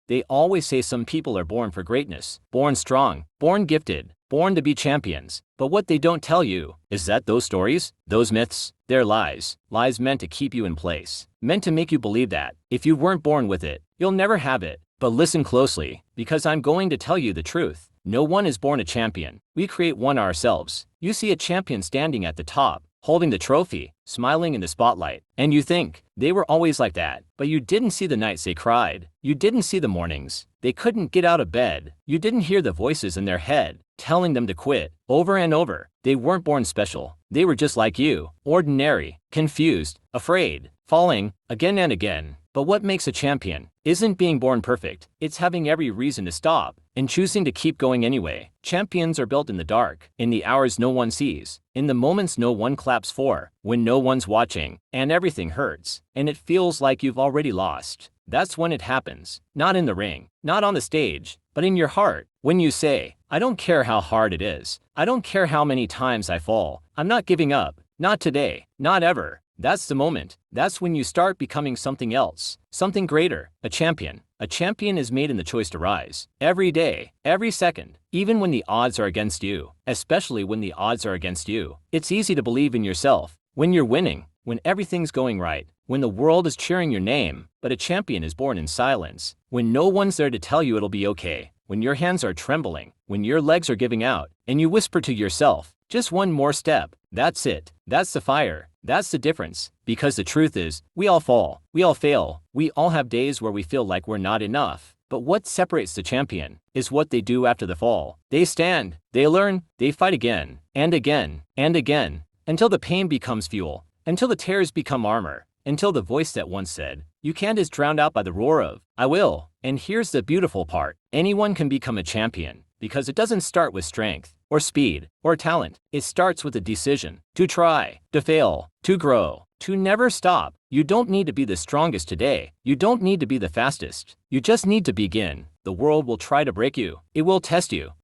They always say some people are born for greatness, born strong, born gifted, born to be champions. But what they don't tell you is that those stories, those myths, they're lies. Lies meant to keep you in place, meant to make you believe that if you weren't born with it, you'll never have it. But listen closely, because I'm going to tell you the truth. No one is born a champion. We create one ourselves. You see a champion standing at the top, holding the trophy, smiling in the spotlight, and you think they were always like that. But you didn't see the nights they cried. You didn't see the mornings they couldn't get out of bed. You didn't hear the voices in their head telling them to quit over and over. They weren't born special. They were just like you, ordinary, confused, afraid, falling again and again. But what makes a champion isn't being born perfect. It's having every reason to stop and choosing to keep going anyway. Champions are built in the dark, in the hours no one sees, in the moments no one claps for, when no one's watching, and everything hurts, and it feels like you've already lost. That's when it happens. Not in the ring, not on the stage, but in your heart. When you say, I don't care how hard it is. I don't care how many times I fall. I'm not giving up. Not today. Not ever. That's the moment. That's when you start becoming something else, something greater, a champion. A champion is made in the choice to rise. Every day, every second, even when the odds are against you, especially when the odds are against you. It's easy to believe in yourself when you're winning, when everything's going right, when the world is cheering your name. But a champion is born in silence, when no one's there to tell you it'll be okay, when your hands are trembling, when your legs are giving out, and you whisper to yourself, just one more step. That's it. That's the fire. That's the difference. Because the truth is, we all fall. We all fail. We all have days where we feel like we're not enough. But what separates the champion is what they do after the fall. They stand, they learn, they fight again, and again, and again, until the pain becomes fuel, until the tears become armor, until the voice that once said, you can't, is drowned out by the roar of, I will. And here's the beautiful part. Anyone can become a champion, because it doesn't start with strength, or speed, or talent. It starts with a decision to try, to fail, to grow, to never stop. You don't need to be the strongest today. You don't need to be the fastest. You just need to begin. The world will try to break you. It will test you.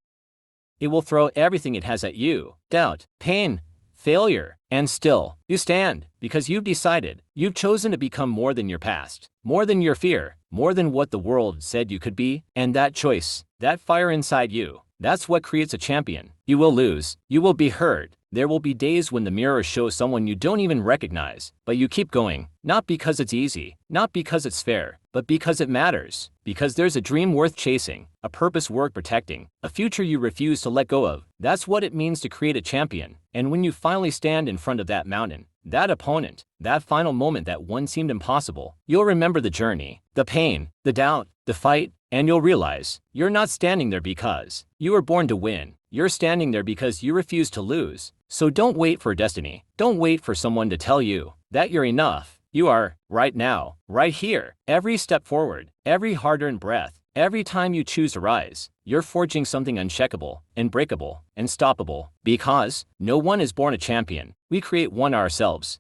It will throw everything it has at you, doubt, pain, failure, and still, you stand, because you've decided, you've chosen to become more than your past, more than your fear, more than what the world said you could be, and that choice, that fire inside you, that's what creates a champion. You will lose, you will be hurt, there will be days when the mirror shows someone you don't even recognize, but you keep going, not because it's easy, not because it's fair, but because it matters, because there's a dream worth chasing, a purpose worth protecting, a future you refuse to let go of. That's what it means to create a champion. And when you finally stand in front of that mountain, that opponent, that final moment that once seemed impossible, you'll remember the journey, the pain, the doubt, the fight, and you'll realize you're not standing there because you were born to win. You're standing there because you refuse to lose. So don't wait for destiny. Don't wait for someone to tell you that you're enough. You are, right now, right here. Every step forward, every hard-earned breath, every time you choose to rise, you're forging something uncheckable, unbreakable, unstoppable. Because no one is born a champion. We create one ourselves.